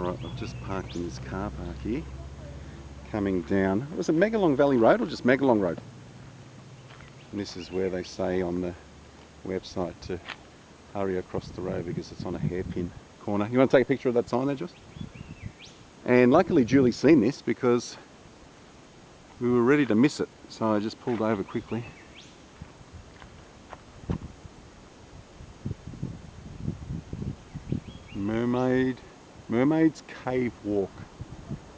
Alright, I've just parked in this car park here, coming down. Was it Megalong Valley Road or just Megalong Road? And this is where they say on the website to hurry across the road because it's on a hairpin corner. You want to take a picture of that sign there, Joss? And luckily Julie's seen this because we were ready to miss it, so I just pulled over quickly. Mermaid's Cave Walk.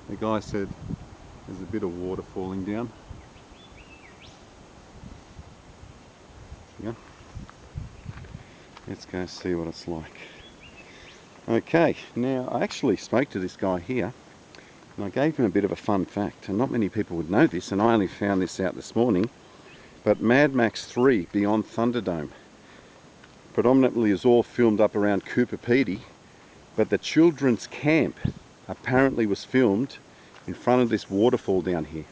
The guy said there's a bit of water falling down. Yeah. Let's go see what it's like. Okay, now I actually spoke to this guy here and I gave him a bit of a fun fact, and not many people would know this, and I only found this out this morning, but Mad Max 3 Beyond Thunderdome predominantly is all filmed up around Cooper Pedy, but the children's camp apparently was filmed in front of this waterfall down here.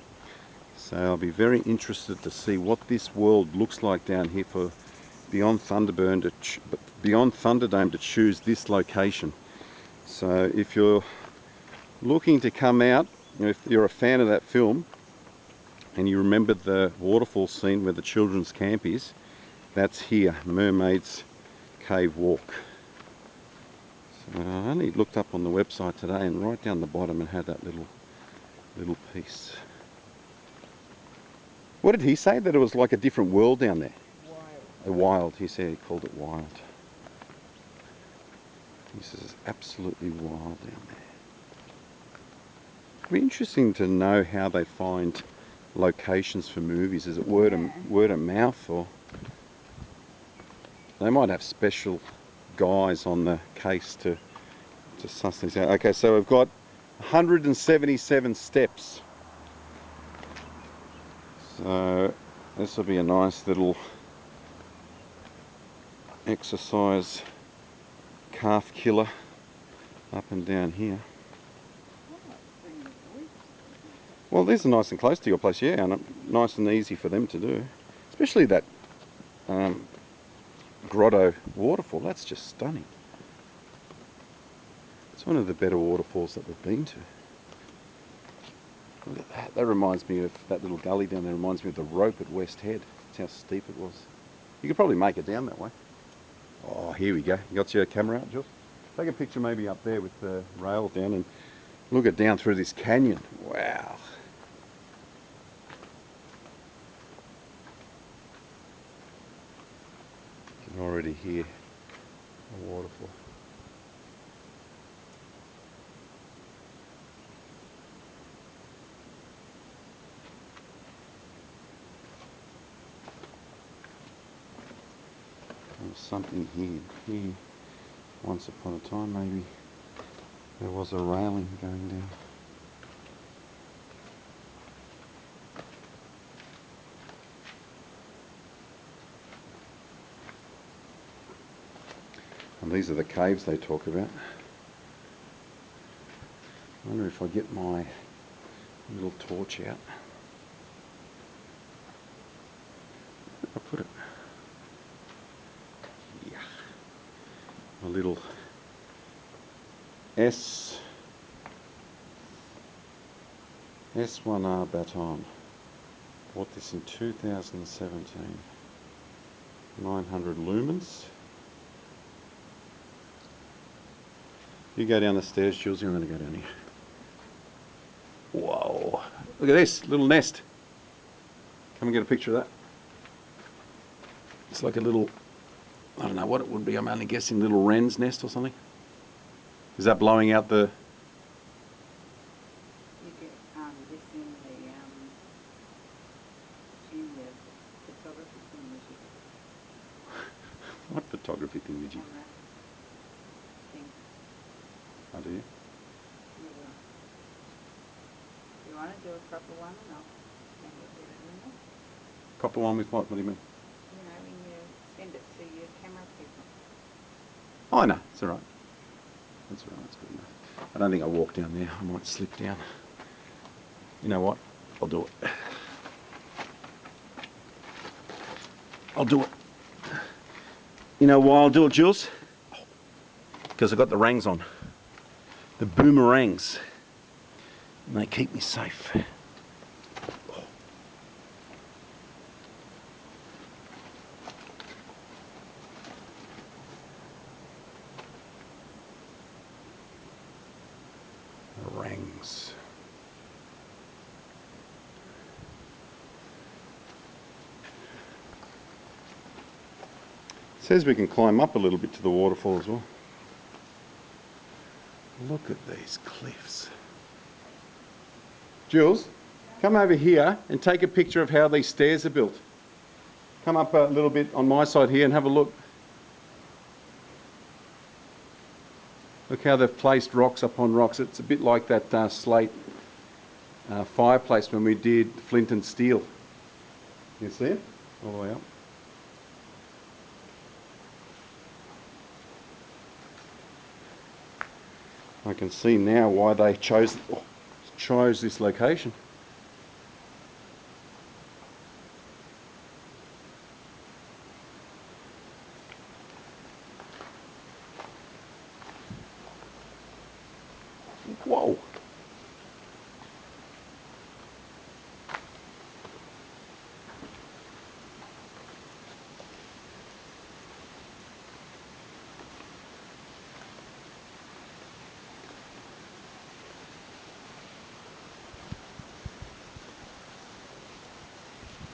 So I'll be very interested to see what this world looks like down here for Beyond Thunderdome to choose this location. So if you're looking to come out, if you're a fan of that film and you remember the waterfall scene where the children's camp is, that's here, Mermaid's Cave Walk. So I only looked up on the website today, and right down the bottom it had that little piece. What did he say? That it was like a different world down there? Wild. Wild, he said. He called it wild. He says it's absolutely wild down there. It'd be interesting to know how they find locations for movies. Is it word of mouth, or they might have special guys on the case to suss these out. Okay, so we've got 177 steps. So this will be a nice little exercise calf killer up and down here. Well, these are nice and close to your place, yeah, and nice and easy for them to do. Especially that grotto waterfall, that's just stunning. It's one of the better waterfalls that we've been to. Look at that. That reminds me of that little gully down there. Reminds me of the rope at West Head. That's how steep it was. You could probably make it down that way. Oh, here we go. You got your camera out, Jules? Take a picture maybe up there with the rail down and look it down through this canyon. Wow. You can already hear the waterfall. There's something here. Once upon a time, maybe there was a railing going down. And these are the caves they talk about. I wonder if I get my little torch out. Where did I put it? Yeah. My little S1R baton. Bought this in 2017. 900 lumens. You go down the stairs, Jules, I'm going to go down here. Whoa. Look at this, little nest. Come and get a picture of that. It's like a little, I don't know what it would be, I'm only guessing, little wren's nest or something. Is that blowing out the... You get this in the photography thing that you get. What photography thing did you... Oh, do you? You will. You want to do a proper one or not? Send it with it, remember? Proper one with what? What do you mean? You know, when you send it to your camera people. Oh, no, it's alright. That's alright, that's good enough. I don't think I'll walk down there. I might slip down. You know what? I'll do it. I'll do it. You know why I'll do it, Jules? Because I've got the rangs on. the boomerangs. And they keep me safe. Oh. Rangs. It says we can climb up a little bit to the waterfall as well. Look at these cliffs. Jules, come over here and take a picture of how these stairs are built. Come up a little bit on my side here and have a look. Look how they've placed rocks upon rocks. It's a bit like that slate fireplace when we did flint and steel. You see it? All the way up. I can see now why they chose this location. Whoa!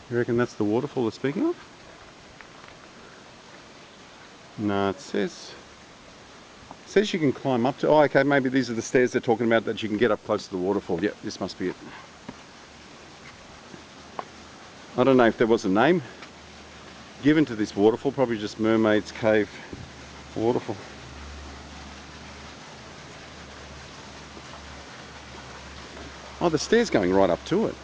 You reckon that's the waterfall they're speaking of? No, it says you can climb up to... Oh, okay, maybe these are the stairs they're talking about that you can get up close to the waterfall. Yep, this must be it. I don't know if there was a name given to this waterfall, probably just Mermaid's Cave waterfall. Oh, the stairs going right up to it.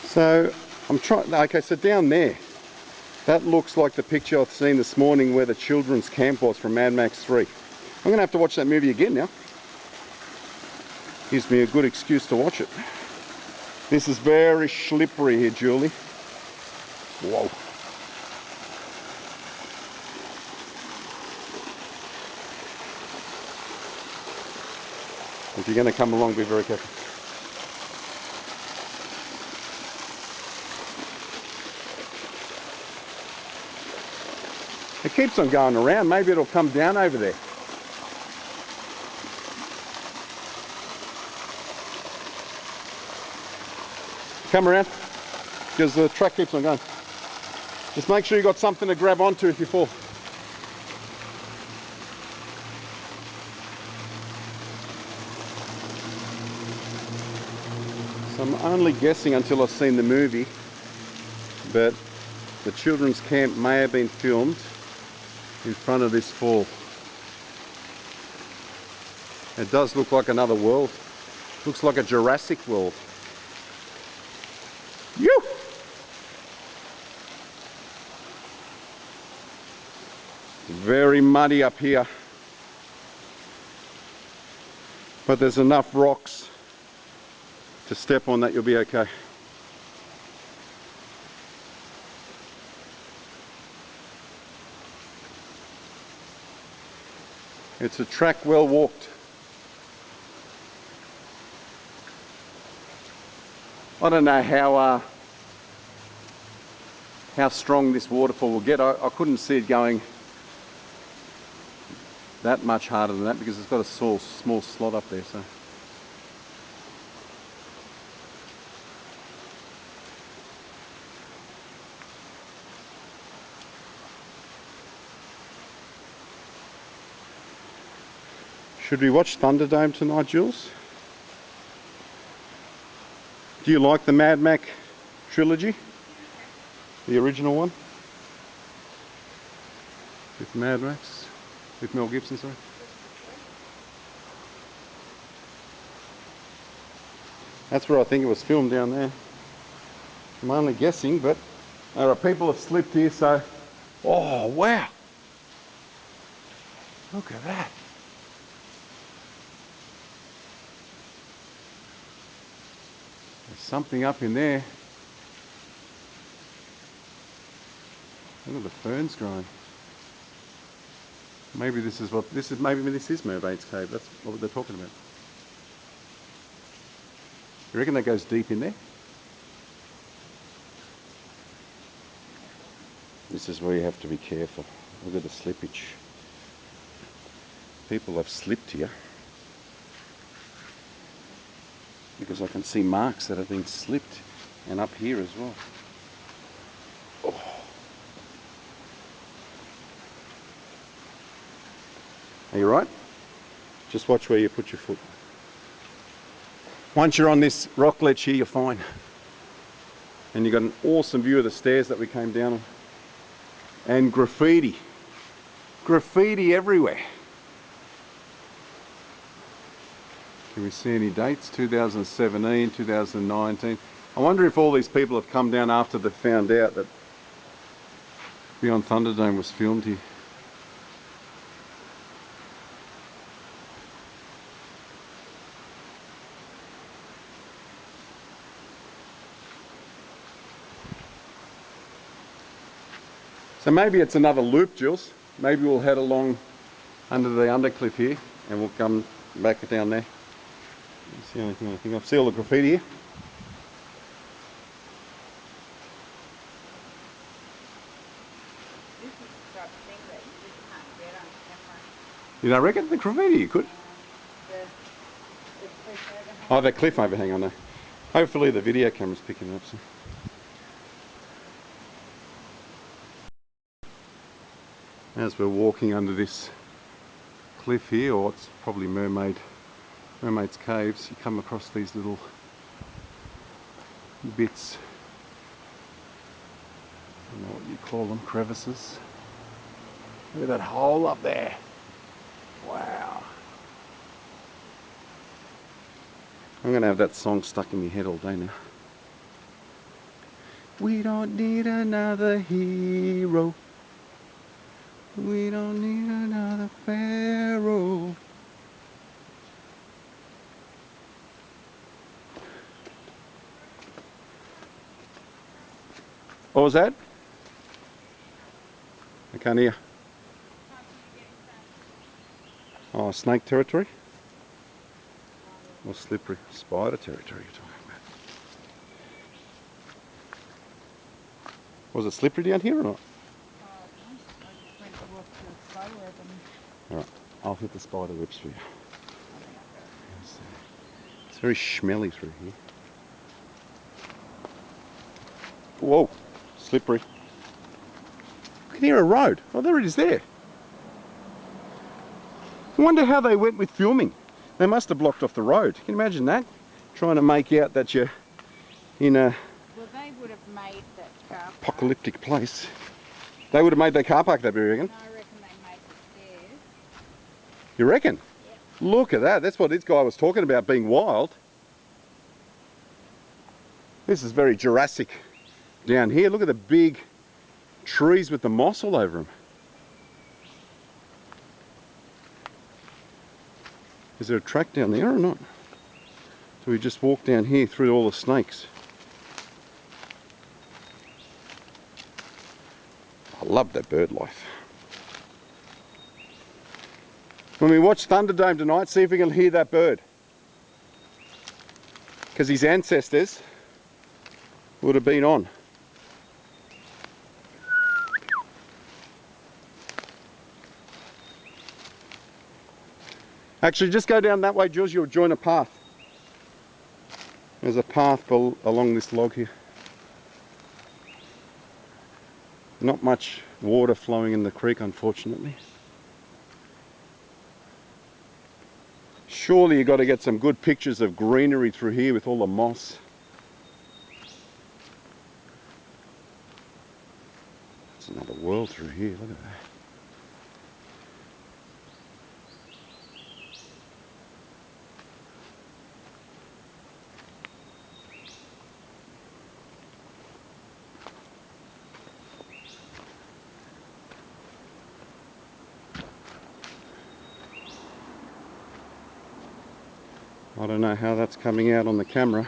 So I'm trying, okay, so down there, that looks like the picture I've seen this morning where the children's camp was from Mad Max 3. I'm going to have to watch that movie again now. Gives me a good excuse to watch it. This is very slippery here, Julie. Whoa. If you're going to come along, be very careful. It keeps on going around. Maybe it'll come down over there. Come around, because the track keeps on going. Just make sure you got something to grab onto if you fall. So I'm only guessing until I've seen the movie, but the children's camp may have been filmed in front of this fall. It does look like another world. Looks like a Jurassic world. Yoo! Very muddy up here, but there's enough rocks to step on that you'll be okay. It's a track well walked. I don't know how strong this waterfall will get. I couldn't see it going that much harder than that because it's got a small slot up there. So. Should we watch Thunderdome tonight, Jules? Do you like the Mad Max trilogy? The original one? With Mad Max? With Mel Gibson, sorry? That's where I think it was filmed, down there. I'm only guessing, but there are people have slipped here, so... Oh, wow! Look at that! There's something up in there. Look at the ferns growing. Maybe this is what this is. Maybe this is Mermaid's Cave. That's what they're talking about. You reckon that goes deep in there? This is where you have to be careful. Look at the slippage. People have slipped here because I can see marks that have been slipped, and up here as well. Oh. Are you right? Just watch where you put your foot. Once you're on this rock ledge here, you're fine. And you've got an awesome view of the stairs that we came down on. And graffiti. Graffiti everywhere. Can we see any dates? 2017, 2019. I wonder if all these people have come down after they found out that Beyond Thunderdome was filmed here. So maybe it's another loop, Jules. Maybe we'll head along under the undercliff here and we'll come back down there. That's the only thing I think of. See all the graffiti here? This is the type of thing that you just can't get on camera. You don't reckon? The graffiti you could? The cliff overhang. Oh, that cliff overhang, I know. Hopefully the video camera's picking it up soon. As we're walking under this cliff here, or it's probably Mermaid's Caves, you come across these little bits, I don't know what you call them, crevices. Look at that hole up there. Wow. I'm going to have that song stuck in my head all day now. We don't need another hero. We don't need another pharaoh. What was that? I can't hear. Oh, snake territory? Or slippery? Spider territory you're talking about. Was it slippery down here or not? I just went to walk through a spider web and... Alright, I'll hit the spider webs for you. I think I've got it. It's very smelly through here. Whoa, slippery. I can hear a road. Oh, there it is there. I wonder how they went with filming. They must have blocked off the road. Can you imagine that? Trying to make out that you're in a Well, they would have made that car park. apocalyptic place. They would have made their car park that, you reckon? No, I reckon they made the stairs. You reckon? Yep. Look at that. That's what this guy was talking about, being wild. This is very Jurassic down here. Look at the big trees with the moss all over them. Is there a track down there or not? So we just walk down here through all the snakes. I love that bird life. When we watch Thunderdome tonight, see if we can hear that bird. Because his ancestors would have been on. Actually, just go down that way, Jules, you'll join a path. There's a path along this log here. Not much water flowing in the creek, unfortunately. Surely you've got to get some good pictures of greenery through here with all the moss. It's another world through here, look at that. I don't know how that's coming out on the camera.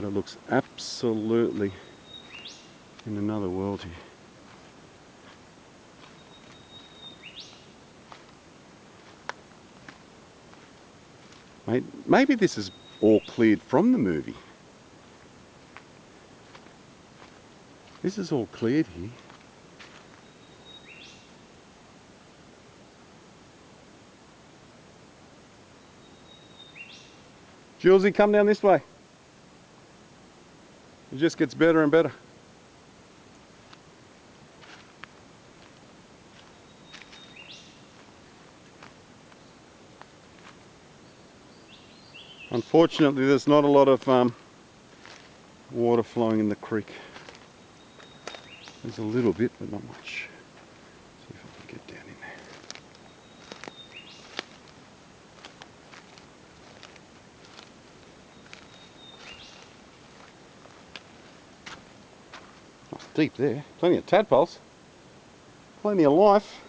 But it looks absolutely in another world here. Maybe this is all cleared from the movie. This is all cleared here. Julesy, come down this way. It just gets better and better. Unfortunately, there's not a lot of water flowing in the creek. There's a little bit, but not much. See if I can get down in there. Oh, deep there. Plenty of tadpoles. Plenty of life.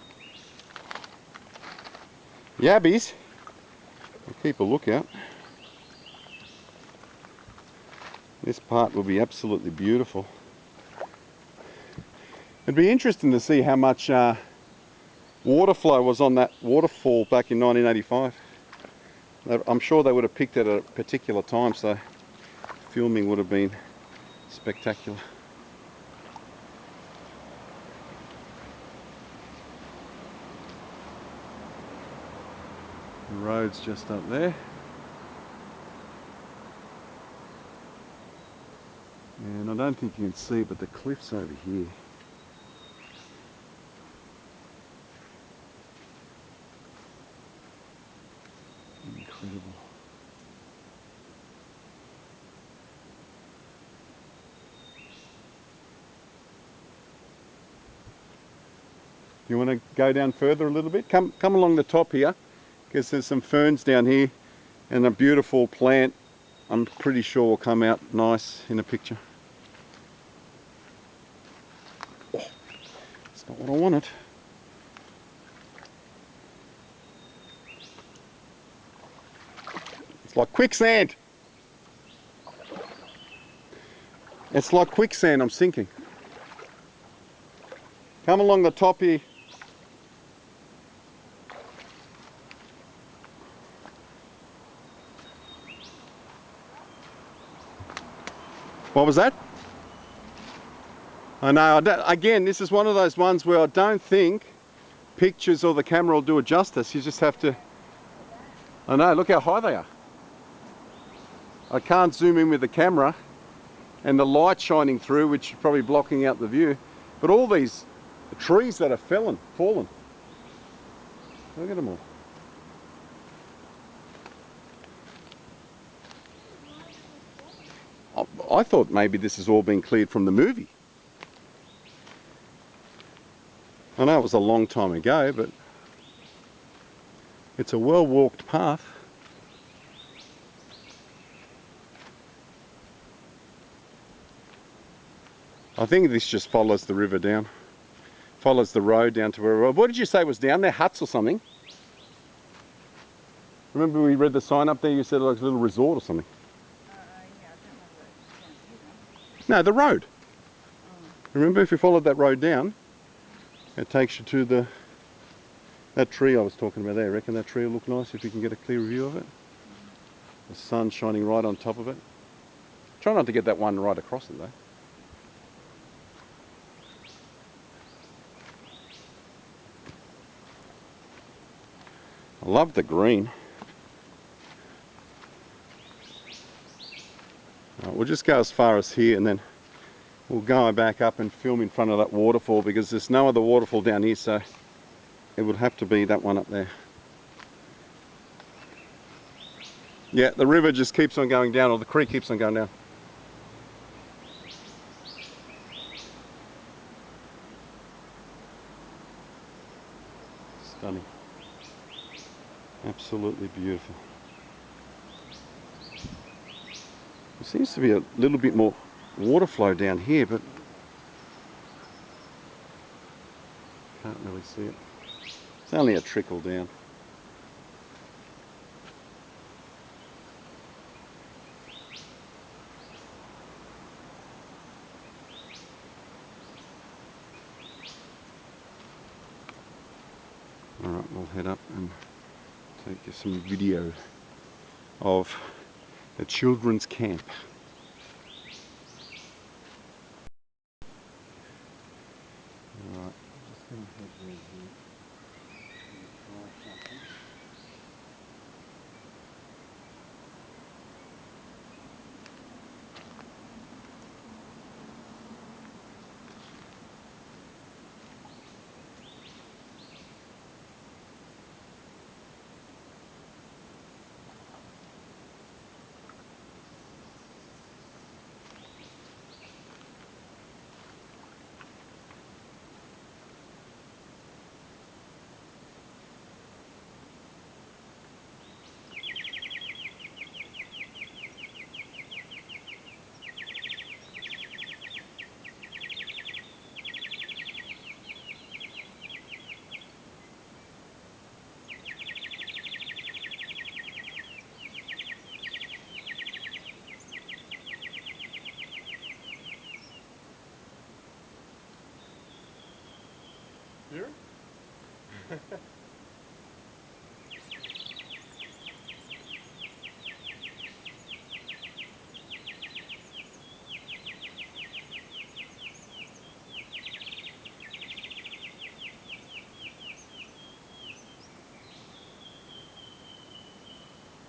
Yabbies. I'll keep a lookout. This part will be absolutely beautiful. It'd be interesting to see how much water flow was on that waterfall back in 1985. I'm sure they would have picked it at a particular time, so filming would have been spectacular. The road's just up there. And I don't think you can see it, but the cliff's over here. Incredible. You want to go down further a little bit? Come along the top here, because there's some ferns down here and a beautiful plant. I'm pretty sure will come out nice in a picture. Oh, that's not what I wanted. It's like quicksand. It's like quicksand, I'm sinking. Come along the top here. What was that? I know, again, this is one of those ones where I don't think pictures or the camera will do it justice. You just have to... I know, look how high they are. I can't zoom in with the camera and the light shining through, which is probably blocking out the view. But all these trees that have fallen. Look at them all. I thought maybe this has all been cleared from the movie. I know it was a long time ago, but it's a well-walked path. I think this just follows the river down. Follows the road down to where... What did you say was down there? Huts or something? Remember we read the sign up there, you said it was like a little resort or something? Yeah, I don't know where it's down here. No, the road. Oh. Remember, if you followed that road down, it takes you to that tree I was talking about there. I reckon that tree will look nice if you can get a clear view of it. The sun shining right on top of it. Try not to get that one right across it though. I love the green. Right, we'll just go as far as here and then we'll go back up and film in front of that waterfall, because there's no other waterfall down here, so it would have to be that one up there. Yeah, the river just keeps on going down, or the creek keeps on going down. Stunning. Absolutely beautiful. There seems to be a little bit more water flow down here, but can't really see it. It's only a trickle down. Alright, we'll head up and take you some video of the children's camp. Alright, just going to head round here and try something. Here?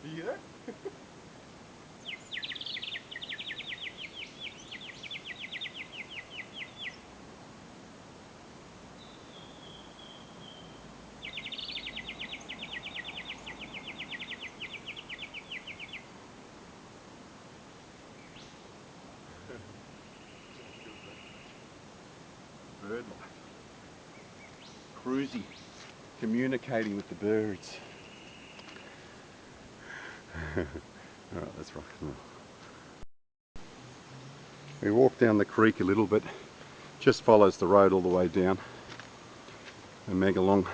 You there? Bird life. Cruisy. Communicating with the birds. Alright, let's rock and roll. We walk down the creek a little bit, just follows the road all the way down a mega long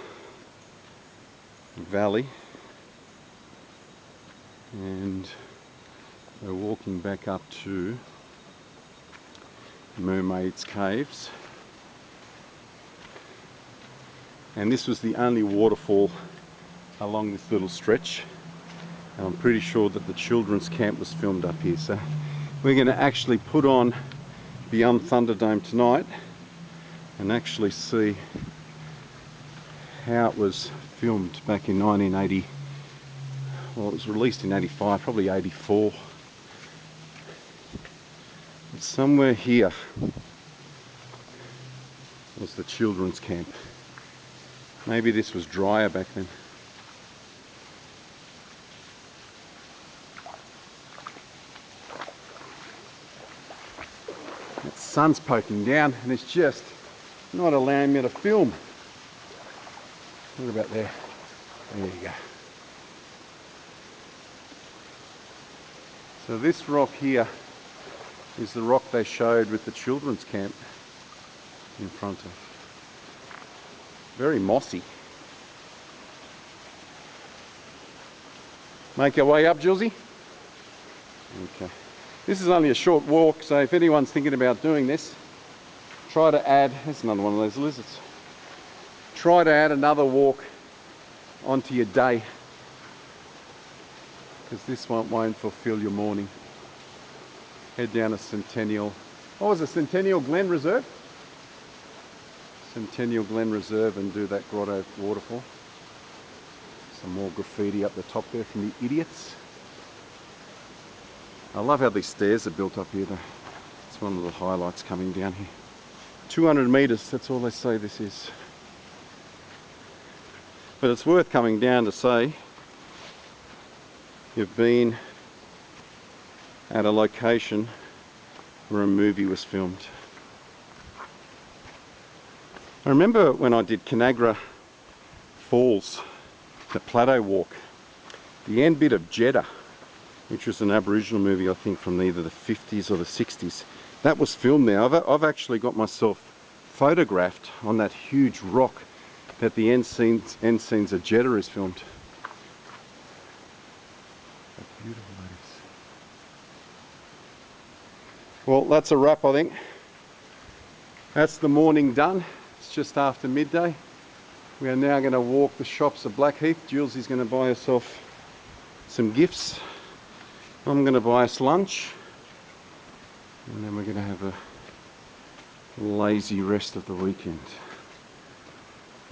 valley, and we're walking back up to Mermaid's Caves, and this was the only waterfall along this little stretch, and I'm pretty sure that the children's camp was filmed up here. So we're going to actually put on Beyond Thunderdome tonight and actually see how it was filmed back in 1980. Well, it was released in 85, probably 84. But somewhere here was the children's camp. Maybe this was drier back then. The sun's poking down and it's just not allowing me to film. What about there? There you go. So this rock here is the rock they showed with the children's camp in front of. Very mossy. Make our way up, Julesy? Okay. This is only a short walk, so if anyone's thinking about doing this, try to add, there's another one of those lizards. Try to add another walk onto your day, because this one won't fulfill your morning. Head down to Centennial, what was it, Centennial Glen Reserve? Centennial Glen Reserve, and do that grotto waterfall. Some more graffiti up the top there from the idiots. I love how these stairs are built up here though. It's one of the highlights coming down here. 200 metres, that's all they say this is. But it's worth coming down to say you've been at a location where a movie was filmed. I remember when I did Canagra Falls, the Plateau Walk, the end bit of Jeddah, which was an Aboriginal movie I think from either the 50s or the 60s, that was filmed there. I've actually got myself photographed on that huge rock that the end scenes of Jeddah is filmed. How beautiful that is. Well, that's a wrap, I think. That's the morning done. It's just after midday. We are now going to walk the shops of Blackheath. Jules is going to buy herself some gifts. I'm going to buy us lunch. And then we're going to have a lazy rest of the weekend.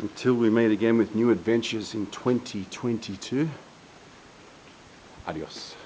Until we meet again with new adventures in 2022. Adios.